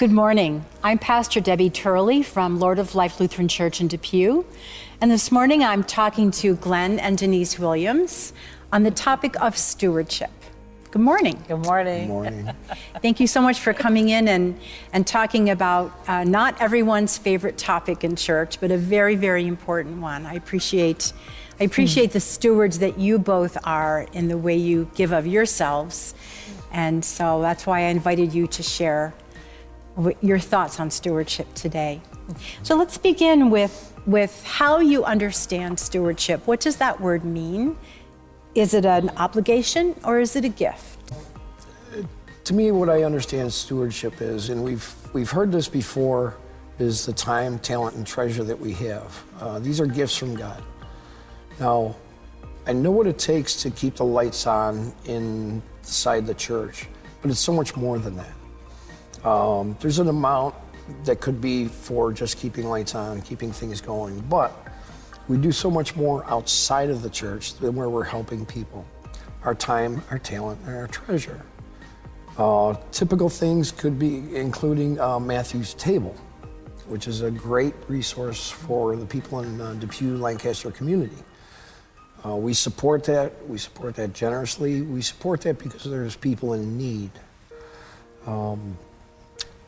Good morning. I'm Pastor Debbie Turley from Lord of Life Lutheran Church in Depew. And this morning I'm talking to Glenn and Denise Williams on the topic of stewardship. Good morning. Good morning. Good morning. Thank you so much for coming in and talking about not everyone's favorite topic in church, but a very, very important one. I appreciate the stewards that you both are in the way you give of yourselves. And so that's why I invited you to share your thoughts on stewardship today. So let's begin with how you understand stewardship. What does that word mean? Is it an obligation or is it a gift? To me, what I understand stewardship is, and we've heard this before, is the time, talent, and treasure that we have. These are gifts from God. Now, I know what it takes to keep the lights on inside the church, but it's so much more than that. There's an amount that could be for just keeping lights on, keeping things going, but we do so much more outside of the church than where we're helping people. Our time, our talent, and our treasure. Typical things could be including Matthew's Table, which is a great resource for the people in Depew, Lancaster community. We support that. We support that generously. We support that because there's people in need.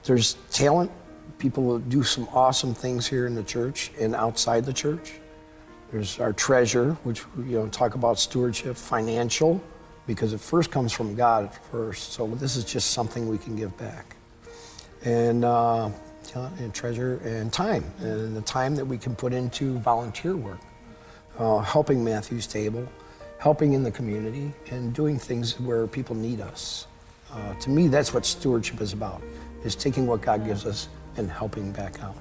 There's talent. People do some awesome things here in the church and outside the church. There's our treasure, which, talk about stewardship, financial, because it first comes from God first. So this is just something we can give back. And talent and treasure and time, and the time that we can put into volunteer work, helping Matthew's Table, helping in the community, and doing things where people need us. To me, that's what stewardship is about, is taking what God gives us and helping back out.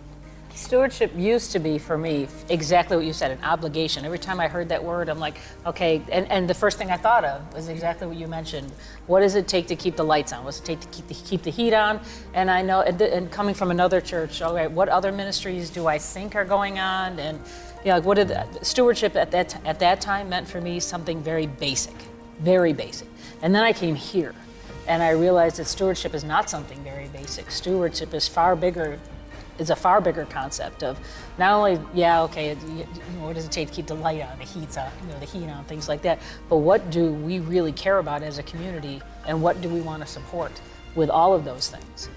Stewardship used to be, for me, exactly what you said, an obligation. Every time I heard that word, I'm like, okay, and the first thing I thought of was exactly what you mentioned. What does it take to keep the lights on? What does it take to keep the heat on? And I know, and coming from another church, all right, what other ministries do I think are going on? And what did stewardship at that time meant for me? Something very basic, very basic. And then I came here, and I realized that stewardship is not something very basic. Stewardship is far bigger. It's a far bigger concept of not only, what does it take to keep the light on, the heat on, things like that, but what do we really care about as a community, and what do we want to support with all of those things?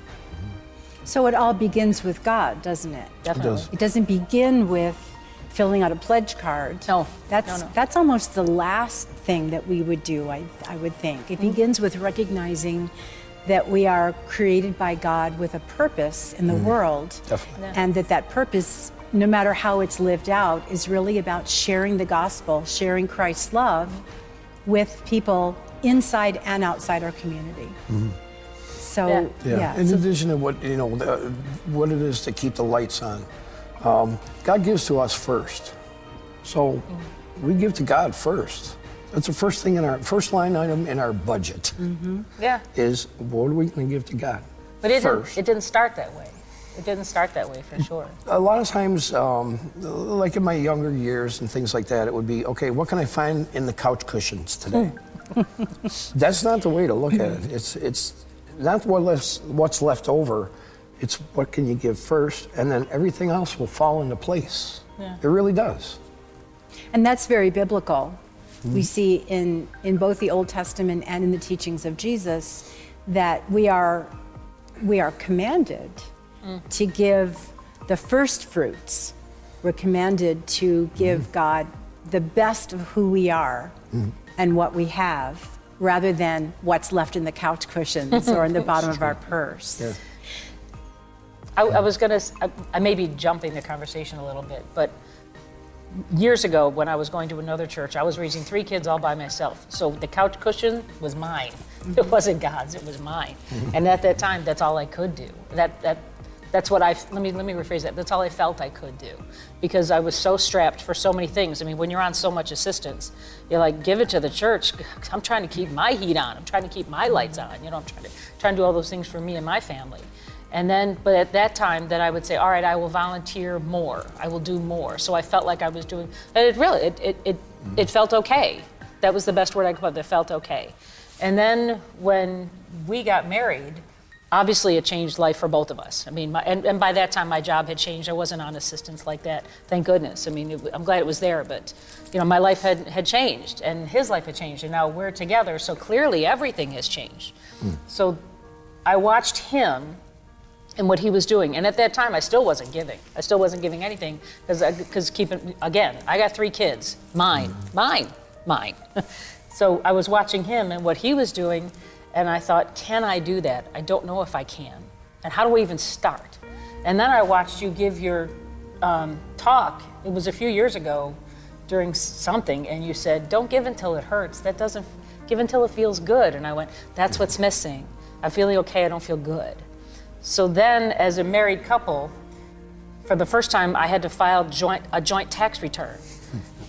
So it all begins with God, doesn't it? Definitely. It does. It doesn't begin with filling out a pledge card. No. That's almost the last thing that we would do, I would think. It begins with recognizing that we are created by God with a purpose in the world. Definitely. And that purpose, no matter how it's lived out, is really about sharing the gospel, sharing Christ's love with people inside and outside our community. So, In addition to what it is to keep the lights on, God gives to us first. So we give to God first. That's the first thing in our first line item in our budget. Is what are we going to give to God? But it first? Didn't start that way. It didn't start that way, for sure. A lot of times, like in my younger years and things like that, it would be, okay, what can I find in the couch cushions today? That's not the way to look at it. It's not what's left over. It's what can you give first, and then everything else will fall into place. Yeah. It really does. And that's very biblical. We see in both the Old Testament and in the teachings of Jesus that we are commanded to give the first fruits. We're commanded to give God the best of who we are and what we have, rather than what's left in the couch cushions or in the bottom of our purse. Yeah. I may be jumping the conversation a little bit, but years ago, when I was going to another church, I was raising 3 kids all by myself. So the couch cushion was mine. It wasn't God's, it was mine. And at that time, that's all I could do. That's what let me rephrase that. That's all I felt I could do, because I was so strapped for so many things. I mean, when you're on so much assistance, you're like, give it to the church. I'm trying to keep my heat on. I'm trying to keep my lights on. I'm trying to do all those things for me and my family. And then, but at that time, then I would say, all right, I will volunteer more. I will do more. So I felt like I was doing, and it felt okay. That was the best word I could put. It felt okay. And then when we got married, obviously it changed life for both of us. I mean, and by that time my job had changed. I wasn't on assistance like that, thank goodness. I mean, I'm glad it was there, but my life had changed, and his life had changed, and now we're together, so clearly everything has changed. So I watched him and what he was doing, and at that time I still wasn't giving. I still wasn't giving anything, because again, I got 3 kids, mine. So I was watching him and what he was doing, and I thought, can I do that? I don't know if I can. And how do I even start? And then I watched you give your talk. It was a few years ago during something, and you said, don't give until it hurts. That doesn't, give until it feels good. And I went, that's what's missing. I'm feeling okay, I don't feel good. So then, as a married couple, for the first time, I had to file a joint tax return.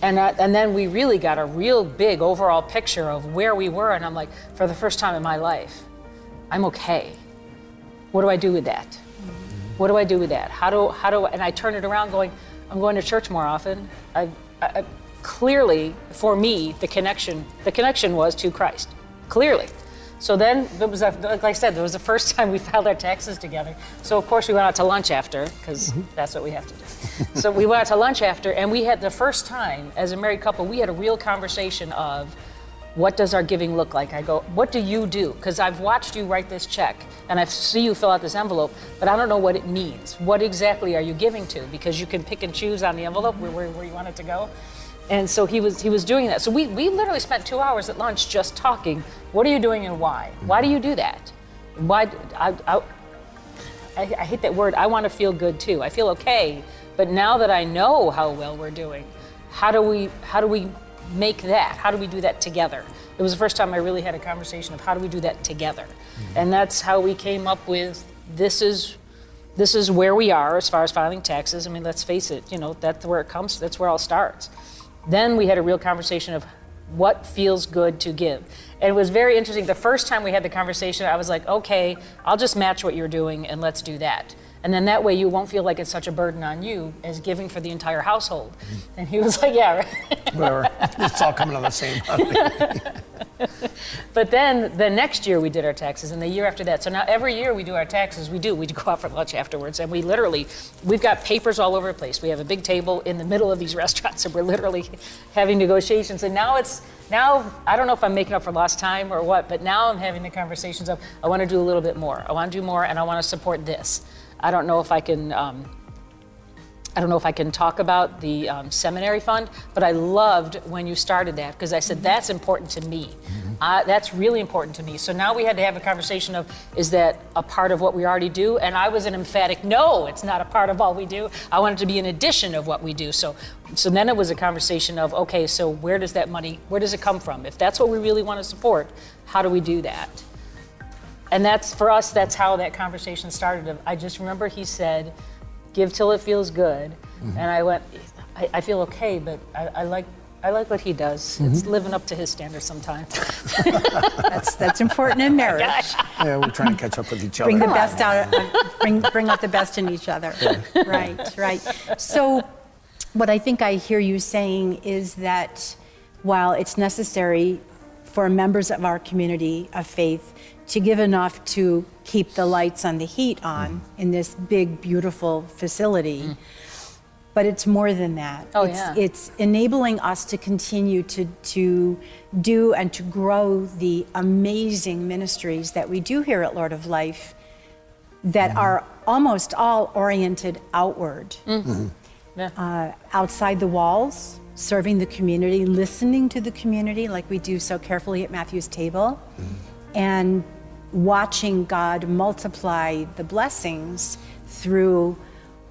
And then we really got a real big overall picture of where we were, and I'm like, for the first time in my life, I'm okay. What do I do with that? What do I do with that? How do I, and I turn it around going, I'm going to church more often. I clearly, for me, the connection was to Christ, clearly. So then, it was like I said, it was the first time we filed our taxes together. So of course we went out to lunch after, because that's what we have to do. So we went out to lunch after, and we had the first time, as a married couple, we had a real conversation of, what does our giving look like? I go, what do you do? Because I've watched you write this check, and I see you fill out this envelope, but I don't know what it means. What exactly are you giving to? Because you can pick and choose on the envelope where you want it to go. And so he was doing that. So we literally spent 2 hours at lunch just talking. What are you doing and why? Why do you do that? Why? I hate that word. I want to feel good too. I feel okay, but now that I know how well we're doing, how do we make that? How do we do that together? It was the first time I really had a conversation of how do we do that together, and that's how we came up with this is where we are as far as filing taxes. I mean, let's face it. That's where it comes. That's where it all starts. Then we had a real conversation of what feels good to give. And it was very interesting. The first time we had the conversation, I was like, okay, I'll just match what you're doing and let's do that. And then that way you won't feel like it's such a burden on you as giving for the entire household. And he was like, yeah, right. Whatever. It's all coming on the same money. But then the next year we did our taxes, and the year after that. So now every year we do our taxes, we go out for lunch afterwards, and we've got papers all over the place. We have a big table in the middle of these restaurants, and we're literally having negotiations. And now I don't know if I'm making up for lost time or what, but now I'm having the conversations of, I want to do a little bit more. I want to do more, and I want to support this. I don't know if I can talk about the seminary fund, but I loved when you started that, because I said, that's important to me. That's really important to me. So now we had to have a conversation of, is that a part of what we already do? And I was an emphatic, no, it's not a part of all we do. I want it to be an addition of what we do. So then it was a conversation of, okay, so where does it come from? If that's what we really want to support, how do we do that? And that's how that conversation started. I just remember he said, give till it feels good. And I went, I feel okay, but I like what he does. It's living up to his standards sometimes. That's important in marriage. Yeah, we're trying to catch up with each other. Bring the best out, bring out the best in each other. Right. So what I think I hear you saying is that while it's necessary for members of our community of faith to give enough to keep the lights and the heat on in this big, beautiful facility, but it's more than that. It's enabling us to continue to do and to grow the amazing ministries that we do here at Lord of Life that are almost all oriented outward, outside the walls, serving the community, listening to the community like we do so carefully at Matthew's table, and watching God multiply the blessings through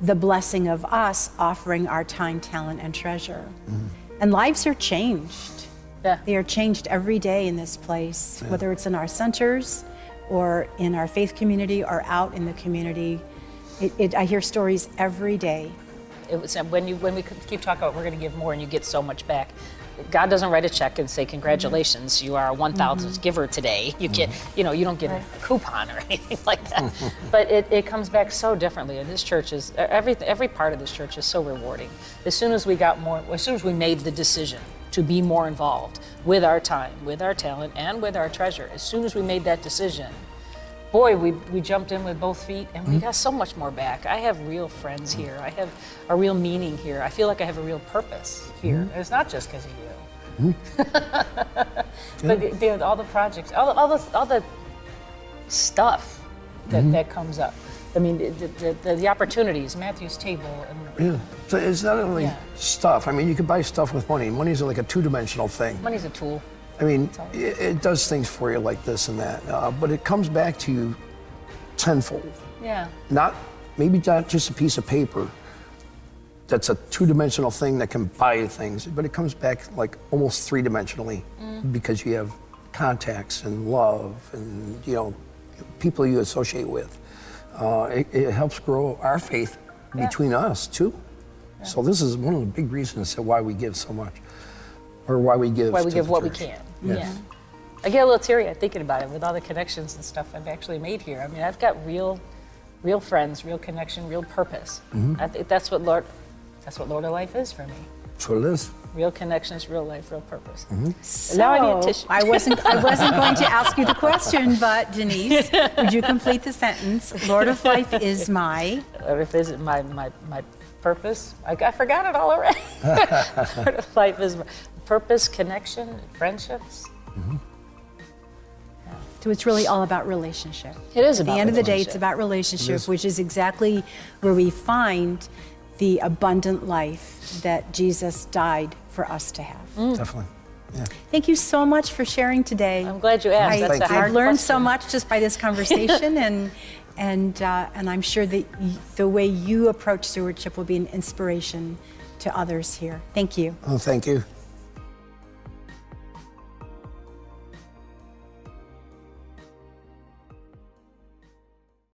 the blessing of us offering our time, talent, and treasure. And lives are changed. They are changed every day in this place, whether it's in our centers or in our faith community or out in the community. I hear stories every day. It was when we keep talking about we're going to give more and you get so much back. God doesn't write a check and say, congratulations, you are a 1,000th giver today. You get, you don't get a coupon or anything like that. But it comes back so differently. And this church is, every part of this church is so rewarding. As soon as we made the decision to be more involved with our time, with our talent, and with our treasure, as soon as we made that decision, boy, we jumped in with both feet, and we got so much more back. I have real friends here. I have a real meaning here. I feel like I have a real purpose here. And it's not just because of you. But all the projects, all the stuff that comes up. I mean, the opportunities, Matthew's table. Yeah. So it's not only stuff. I mean, you can buy stuff with money. Money's like a two-dimensional thing. Money's a tool. I mean, it does things for you like this and that, but it comes back to you tenfold. Yeah. Maybe not just a piece of paper that's a two-dimensional thing that can buy you things, but it comes back like almost three-dimensionally because you have contacts and love and, people you associate with. It helps grow our faith between us too. Yeah. So this is one of the big reasons why we give so much, or why we give. Why we give what we church. can. Yes. Yeah. I get a little teary-eyed thinking about it with all the connections and stuff I've actually made here. I mean, I've got real friends, real connection, real purpose. I think that's what Lord of Life is for me. That's what it is. Real connections, real life, real purpose. So, Now I need a tissue. I wasn't going to ask you the question, but Denise, would you complete the sentence? Lord of Life is my... Lord of Life is my purpose. I forgot it all already. Lord of Life is my purpose, connection, friendships. So it's really all about relationship. It is At about the end of the day, relationship. it's about relationship, which is exactly where we find the abundant life that Jesus died for us to have. Definitely. Yeah. Thank you so much for sharing today. I'm glad you asked. That's a hard I've learned so question. much just by this conversation, and I'm sure that the way you approach stewardship will be an inspiration to others here. Thank you. Oh, thank you.